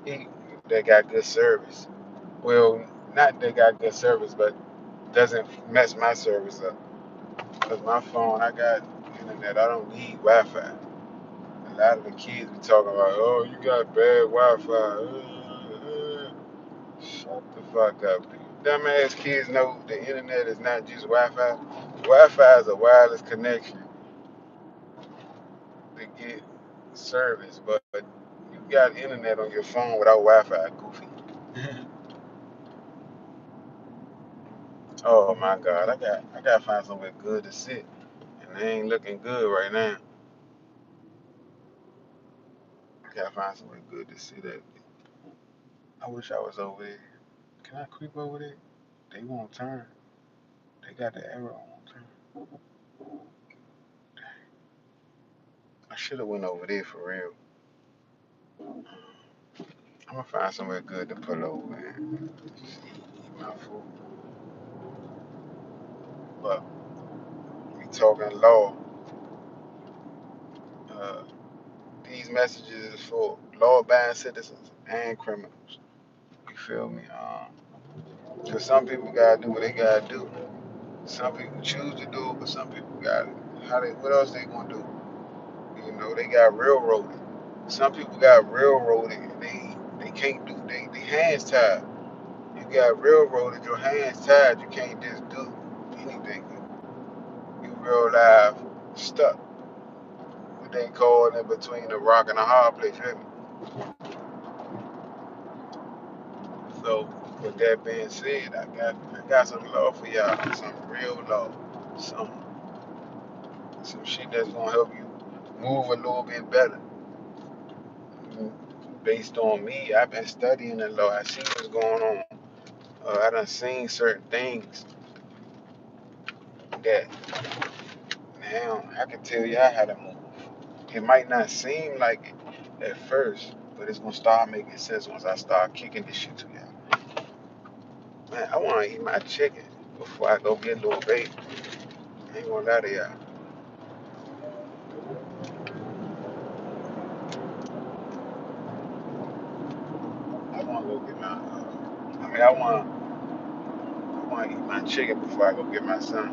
he, they got good service. Well, not they got good service, but doesn't mess my service up. Cause my phone, I got internet. I don't need Wi-Fi. A lot of the kids be talking about, oh, you got bad Wi-Fi. Shut the fuck up. Dumbass kids know the internet is not just Wi-Fi. Wi-Fi is a wireless connection to get service, but you got internet on your phone without Wi-Fi, goofy. Oh my God, I gotta find somewhere good to sit, and they ain't looking good right now. I gotta find somewhere good to sit at. I wish I was over there. Can I creep over there? They won't turn. They got the arrow won't turn. I should have went over there for real. I'm gonna find somewhere good to pull over and just eat my food. But we talking law. Uh, these messages is for law-abiding citizens and criminals. You feel me? Cause some people gotta do what they gotta do. Some people choose to do it, but some people got it. How they? What else they gonna do? You know, they got railroaded. Some people got railroaded. And they can't do. They hands tied. You got railroaded. Your hands tied. You can't just do anything. You real life stuck. What they call in between the rock and the hard place. Feel me? So with that being said, I got some law for y'all. Some real law. Some some shit that's gonna help you move a little bit better. Based on me, I've been studying the law. I see what's going on. I done seen certain things that now I can tell y'all how to move. It might not seem like it at first, but it's gonna start making sense once I start kicking this shit to y'all. Man, I wanna eat my chicken before I go get little baby. I ain't gonna lie to y'all. I wanna go get my. I wanna eat my chicken before I go get my son.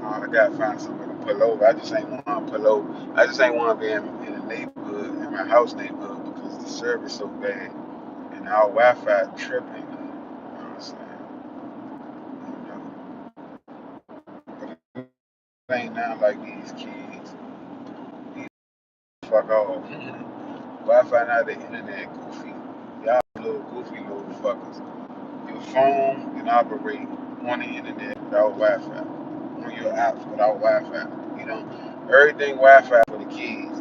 I gotta find somewhere to pull over. I just ain't wanna pull over. I just ain't wanna be in the neighborhood, in my house neighborhood, because the service so bad and our Wi-Fi tripping. You know what I'm saying? You know, but it ain't not like these kids. These fuck off. Wi-Fi not the internet, goofy. Y'all little goofy little fuckers. Your phone can operate on the internet without Wi-Fi. On your apps without Wi-Fi. You know, everything Wi-Fi for the kids.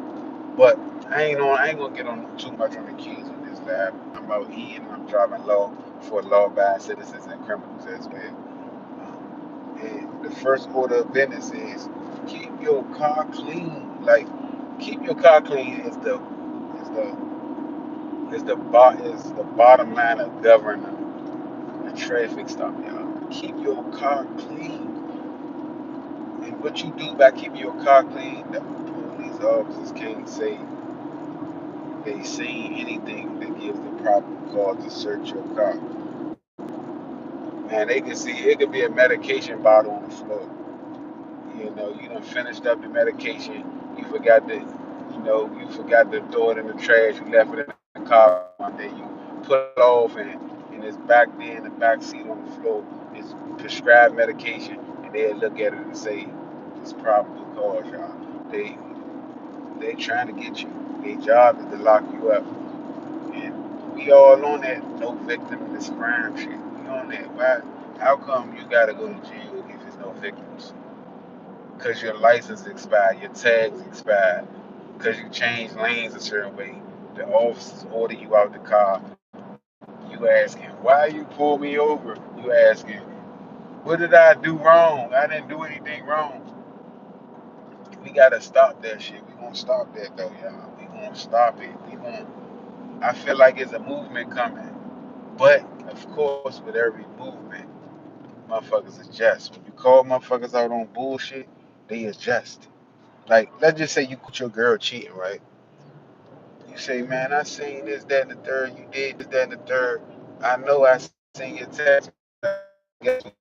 But I ain't gonna get on too much on the kids in this lab. I'm about eating. I'm driving law for law-abiding citizens and criminals as well. And the first order of business is keep your car clean. Like keep your car clean is the is the bottom line of governing a traffic stop, y'all. Keep your car clean. And what you do by keeping your car clean, the police officers can't say they seen anything that gives the probable cause to search your car. Man, they can see it could be a medication bottle on the floor. You know, you done finished up the medication. You forgot to throw it in the trash. You left it in the car one day. You pull it off and it's back there in the back seat on the floor. It's prescribed medication, and they'll look at it and say, it's probable cause, y'all. They they trying to get you. Their job is to lock you up. And we all on that no victim in this crime shit. We on that. Why? How come you gotta go to jail if there's no victims? Because your license expired, your tags expired, because you changed lanes a certain way. The officers order you out the car. You asking, why you pull me over? You asking, what did I do wrong? I didn't do anything wrong. We gotta stop that shit. We gonna stop that though, y'all. We gonna stop it. I feel like it's a movement coming. But of course, with every movement, motherfuckers adjust. When you call motherfuckers out on bullshit, they adjust. Like, let's just say you caught your girl cheating, right? You say, man, I seen this, that, and the third. You did this, that, and the third. I know I seen your text. Guess what?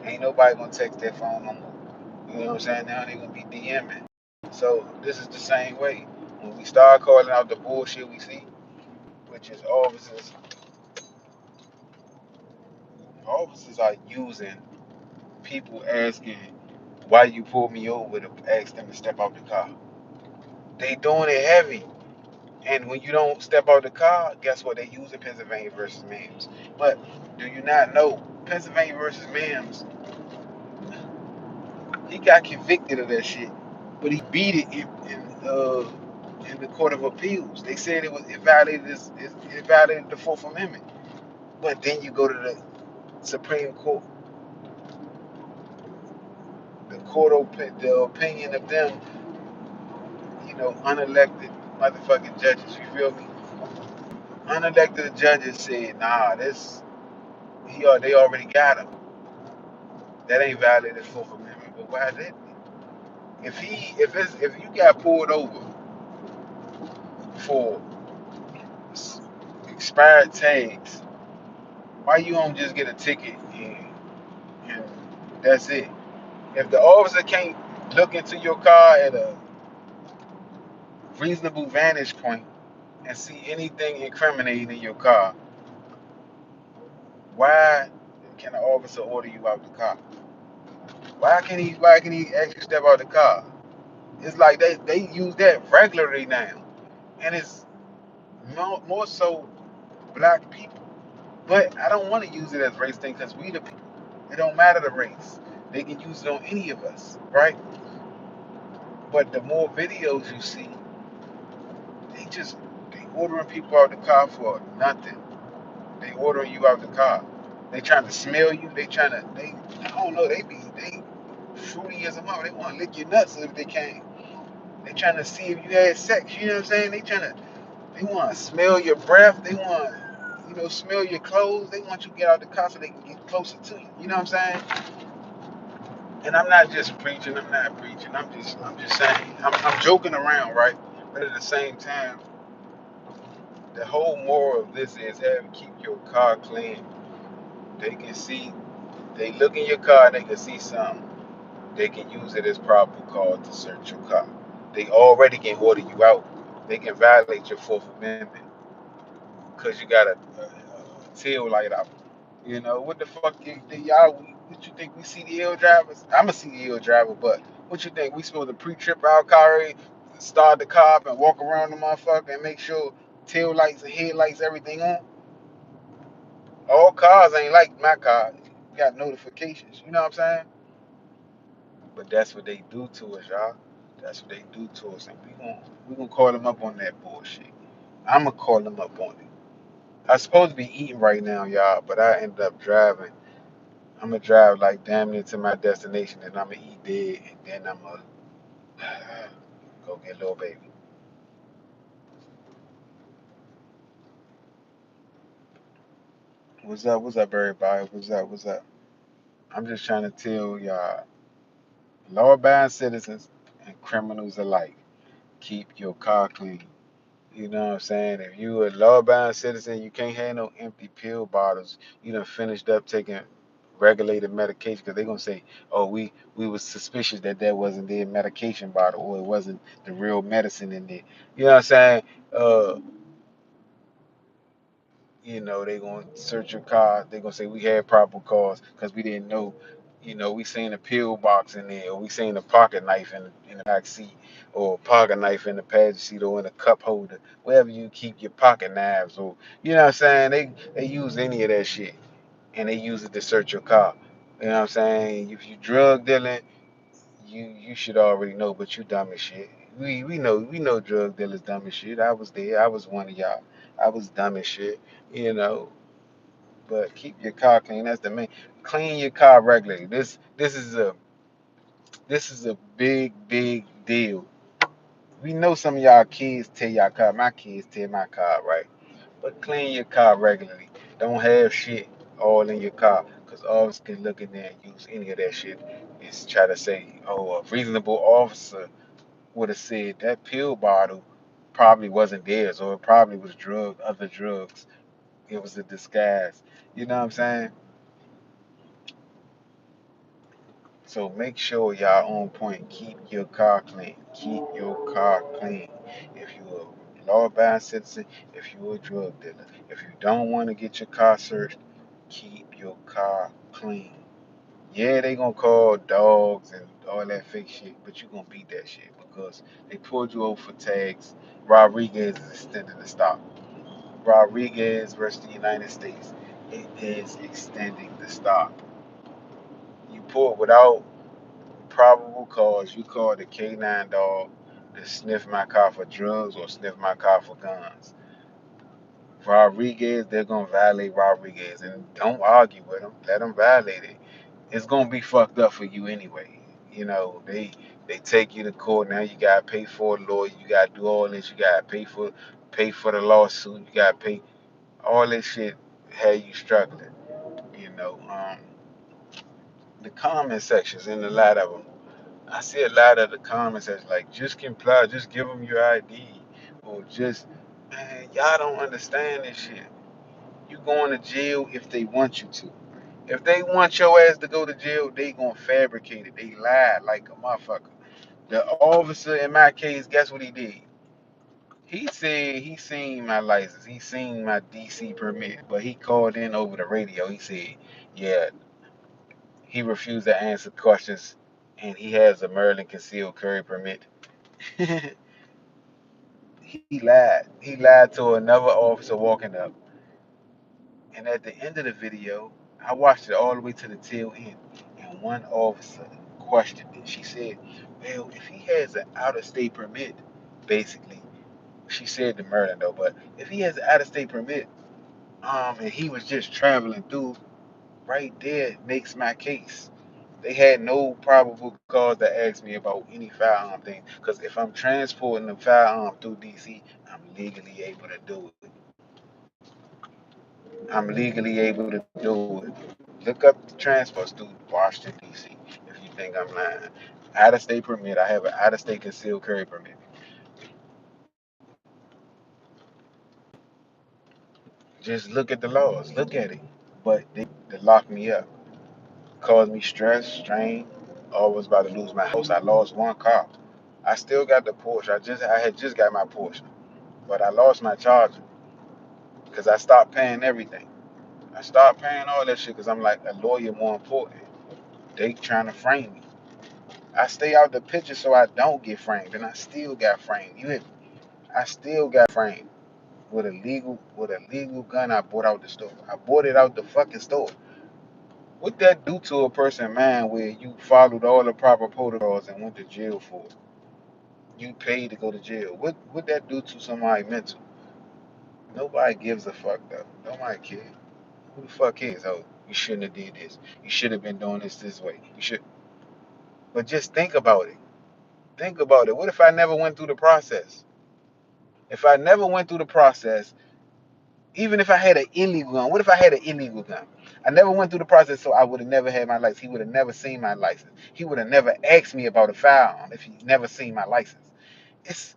Ain't nobody gonna text that phone no more. You know what I'm saying? Now they gonna be DMing. So this is the same way. When we start calling out the bullshit we see, which is officers are using people asking why you pulled me over to ask them to step out the car. They doing it heavy. And when you don't step out the car, guess what? They using Pennsylvania versus Mims. But do you not know Pennsylvania versus Mims? He got convicted of that shit, but he beat it in the Court of Appeals. They said it violated the Fourth Amendment. But then you go to the Supreme Court, the opinion of them, unelected motherfucking judges. You feel me? Unelected judges said, nah, they already got him. That ain't violated the Fourth Amendment. But why did if you got pulled over for expired tags, why you don't just get a ticket and that's it? If the officer can't look into your car at a reasonable vantage point and see anything incriminating in your car, why can an officer order you out the car? Why can he actually step out the car? It's like they use that regularly now. And it's more so black people. But I don't want to use it as race thing because we the people. It don't matter the race. They can use it on any of us, right? But the more videos you see, they ordering people out the car for nothing. They ordering you out the car. They trying to smell you. They I don't know. They fruity as a mother. They want to lick your nuts if they can. They trying to see if you had sex. You know what I'm saying? They want to smell your breath. They want smell your clothes. They want you to get out the car so they can get closer to you. You know what I'm saying? And I'm not just preaching. I'm not preaching. I'm just saying. I'm joking around, right? But at the same time, the whole moral of this is have keep your car clean. They can see. They look in your car and they can see something. They can use it as probable cause to search your car. They already can order you out. They can violate your Fourth Amendment because you got a tail light out. What the fuck y'all? What you think we CDL drivers? I'm a CDL driver, but what you think we supposed to pre-trip our car, start the car up and walk around the motherfucker and make sure tail lights and headlights everything on? All cars ain't like my car. You got notifications. You know what I'm saying? But that's what they do to us, y'all. That's what they do to us, and we gonna call them up on that bullshit. I'ma call them up on it. I was supposed to be eating right now, y'all, but I ended up driving. I'm gonna drive like damn near to my destination, and I'm gonna eat dead, and then I'm gonna go get little baby. What's up? What's up, everybody? What's up? What's up? I'm just trying to tell y'all, law-abiding citizens and criminals alike, keep your car clean. You know what I'm saying? If you a law-abiding citizen, you can't have no empty pill bottles. You done finished up taking regulated medication because they're gonna say, "Oh, we was suspicious that wasn't their medication bottle or it wasn't the real medicine in there." You know what I'm saying? Uh, they gonna search your car. They gonna say we had probable cause because we didn't know. We seen a pill box in there, or we seen a pocket knife in the back seat, or a pocket knife in the passenger seat, or in a cup holder, wherever you keep your pocket knives, or you know what I'm saying. They use any of that shit, and they use it to search your car. You know what I'm saying? If you drug dealing, you should already know, but you dumb as shit. We know drug dealers dumb as shit. I was there. I was one of y'all. I was dumb as shit. You know, but keep your car clean. That's the main. Clean your car regularly. This is a big deal. We know some of y'all kids tear your car. My kids tear my car, right? But clean your car regularly. Don't have shit all in your car, cause officers can look in there and use any of that shit and try to say, oh, a reasonable officer would have said that pill bottle probably wasn't theirs, or it probably was other drugs. It was a disguise. You know what I'm saying? So make sure y'all on point. Keep your car clean. Keep your car clean. If you're a law-abiding citizen, if you're a drug dealer, if you don't want to get your car searched, keep your car clean. Yeah, they gonna call dogs and all that fake shit, but you gonna beat that shit because they pulled you over for tags. Rodriguez is extending the stop. Rodriguez versus the United States. It is extending the stop. You pull without probable cause. You call the K9 dog to sniff my car for drugs or sniff my car for guns. Rodriguez, they're gonna violate Rodriguez, and don't argue with them. Let them violate it. It's gonna be fucked up for you anyway. You know, they take you to court. Now you gotta pay for a lawyer. You gotta do all this. You gotta pay for the lawsuit. You gotta pay all this shit. Had you struggling. You know, the comment sections in a lot of them. I see a lot of the comments that's like, just comply, just give them your ID, or just, man, y'all don't understand this shit. You going to jail if they want you to. If they want your ass to go to jail, they gonna fabricate it. They lie like a motherfucker. The officer in my case, guess what he did? He said he seen my license, he seen my DC permit, but he called in over the radio. He said, yeah, he refused to answer questions, and he has a Maryland concealed carry permit. He lied. He lied to another officer walking up. And at the end of the video, I watched it all the way to the tail end. And one officer questioned it. She said, well, if he has an out of state permit, basically, she said to Maryland though, but if he has an out of state permit, and he was just traveling through, right there makes my case. They had no probable cause to ask me about any firearm thing. Because if I'm transporting a firearm through DC, I'm legally able to do it. I'm legally able to do it. Look up the transports through Washington, D.C. if you think I'm lying. Out of state permit. I have an out of state concealed carry permit. Just look at the laws. Look at it. But they locked me up. Caused me stress, strain. I was about to lose my house. I lost one car. I still got the Porsche. I had just got my Porsche. But I lost my charger because I stopped paying everything. I stopped paying all that shit because I'm like, a lawyer more important. They trying to frame me. I stay out the picture so I don't get framed, and I still got framed. You hit me? I still got framed with a legal gun I bought out the store. I bought it out the fucking store. What that do to a person, man, where you followed all the proper protocols and went to jail for it? You paid to go to jail. What that do to somebody mental? Nobody gives a fuck though. Nobody cares. Who the fuck cares? Oh, you shouldn't have did this. You should have been doing this way. You should. But just think about it. Think about it. What if I never went through the process? If I never went through the process, even if I had an illegal gun, what if I had an illegal gun? I never went through the process, so I would have never had my license. He would have never seen my license. He would have never asked me about a firearm if he never seen my license. It's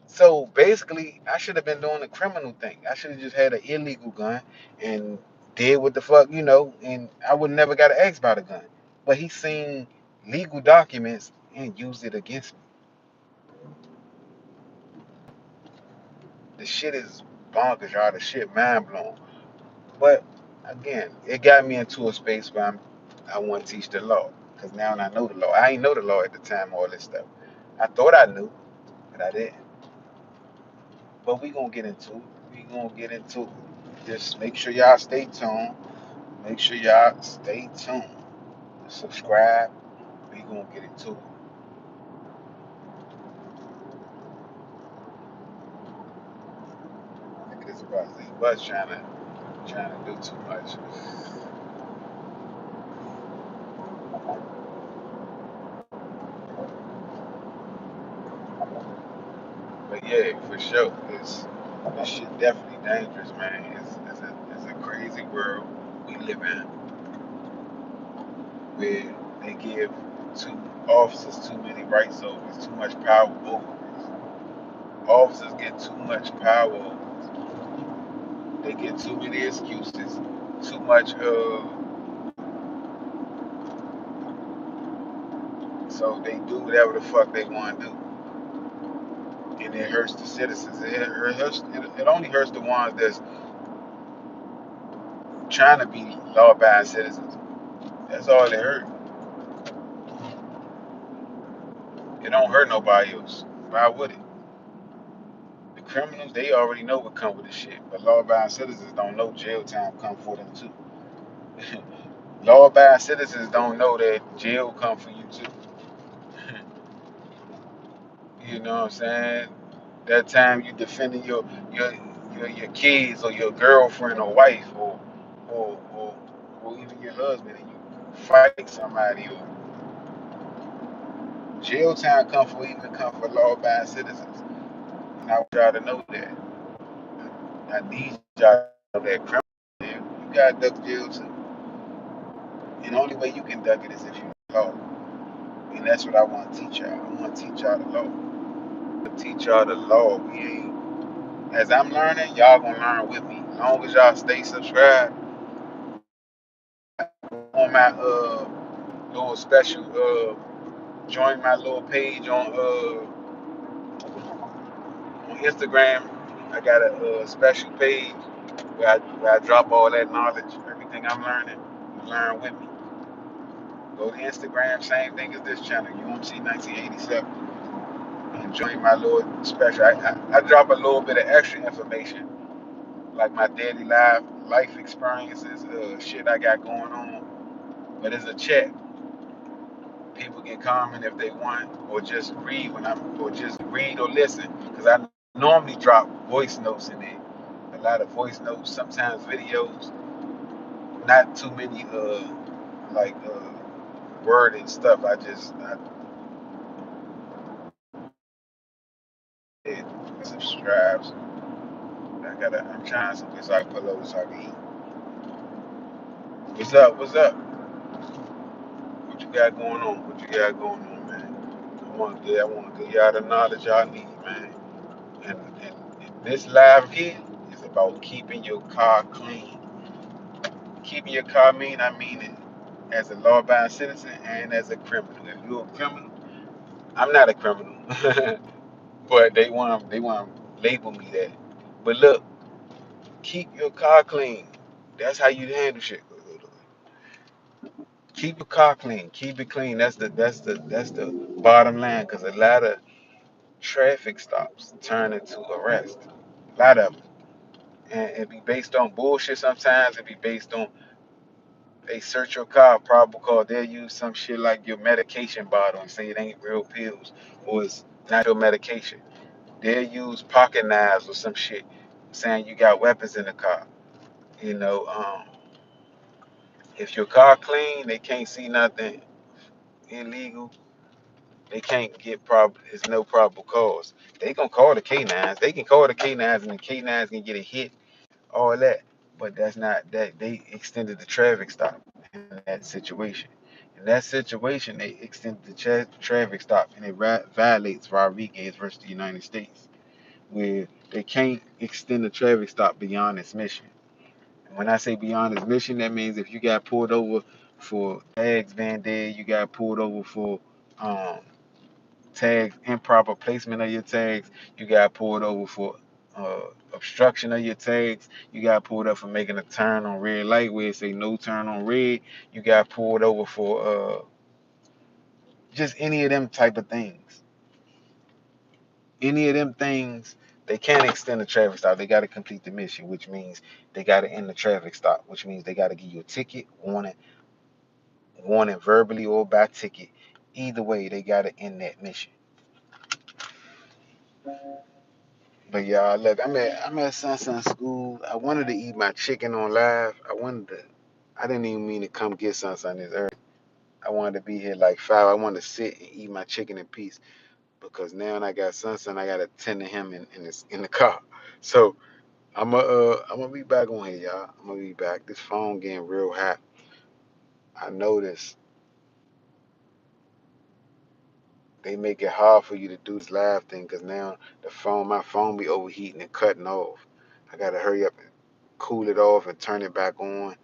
so basically, I should have been doing a criminal thing. I should have just had an illegal gun and did what the fuck, and I would never got asked about a gun. But he seen legal documents and used it against me. The shit is bonkers, y'all. The shit mind blowing. But again, it got me into a space where I want to teach the law. Because now I know the law. I ain't know the law at the time, all this stuff. I thought I knew, but I didn't. But we gonna get into it. We gonna get into it. Just make sure y'all stay tuned. Make sure y'all stay tuned. Subscribe. We gonna get into it. Look at this brother. He was trying to do too much. But yeah, for sure, this shit definitely dangerous, man. It's a crazy world we live in where they give too officers too many rights over us, too much power over us. Officers get too much power over us. They get too many excuses, too much so they do whatever the fuck they want to do. And it hurts the citizens. It only hurts the ones that's trying to be law-abiding citizens. That's all it hurt. It don't hurt nobody else. Why would it? The criminals, they already know what come with this shit. But law-abiding citizens don't know jail time come for them too. Law-abiding citizens don't know that jail come for you too. You know what I'm saying? That time you defending your kids or your girlfriend or wife or, or even your husband and you fight somebody or jail time come for law-abiding citizens. And I want y'all to know that. I need y'all to know that criminal, you got duck jail too. And the only way you can duck it is if you know the law. And that's what I want to teach y'all. I want to teach y'all the law. Teach y'all the law. We ain't, as I'm learning, y'all gonna learn with me. As long as y'all stay subscribed on my little special join my little page on Instagram. I got a special page where I drop all that knowledge, everything I'm learning. You learn with me. Go to Instagram, same thing as this channel, UMC 1987, and join my little special. I drop a little bit of extra information, like my daily life experiences, shit I got going on. But it's a chat. People can comment if they want, or just read or just read or listen, because I normally drop voice notes in there. A lot of voice notes, sometimes videos, not too many like word and stuff. I did subscribe. So I'm trying something so I can pull over so I can eat. What's up? What's up? What you got going on? What you got going on, man? I want to give y'all the knowledge y'all need, man. And this live here is about keeping your car clean. Keeping your car clean, I mean it as a law-abiding citizen and as a criminal. If you're a criminal, I'm not a criminal, but they want to label me that. But look, keep your car clean. That's how you handle shit. Keep your car clean. Keep it clean. That's the bottom line. Cause a lot of traffic stops turn into arrest. A lot of them, and it be based on bullshit. Sometimes it be based on they search your car, probable cause they'll use some shit like your medication bottle and say it ain't real pills or it's not your medication. They'll use pocket knives or some shit saying you got weapons in the car. You know, if your car clean, they can't see nothing illegal. They can't get it's no probable cause. They gonna call the K9s. They can call the K9s and the K9s can get a hit, all that. But that's not that they extended the traffic stop in that situation. In that situation, they extended the traffic stop and it violates Rodriguez versus the United States, where they can't extend the traffic stop beyond its mission. And when I say beyond its mission, that means if you got pulled over for tags being dead, you got pulled over for um, tags, improper placement of your tags. You got pulled over for obstruction of your tags. You got pulled up for making a turn on red light where it say no turn on red. You got pulled over for just any of them type of things. Any of them things, they can't extend the traffic stop. They got to complete the mission, which means they got to end the traffic stop, which means they got to give you a ticket, warning verbally or by ticket. Either way, they got to end that mission. But y'all, look, I'm at Sunsun School. I wanted to eat my chicken on live. I didn't even mean to come get Sunsun this early. I wanted to be here like 5. I wanted to sit and eat my chicken in peace because now I got Sunsun. I gotta tend to him in the car. So I'm gonna be back on here, y'all. I'm gonna be back. This phone getting real hot. I noticed They make it hard for you to do this live thing because now my phone be overheating and cutting off. I gotta hurry up and cool it off and turn it back on.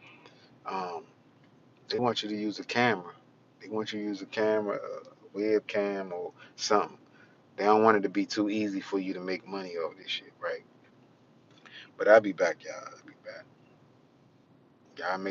Um, they want you to use a camera. They want you to use a camera, a webcam, or something. They don't want it to be too easy for you to make money off this shit, right? But I'll be back, y'all. I'll be back. Y'all make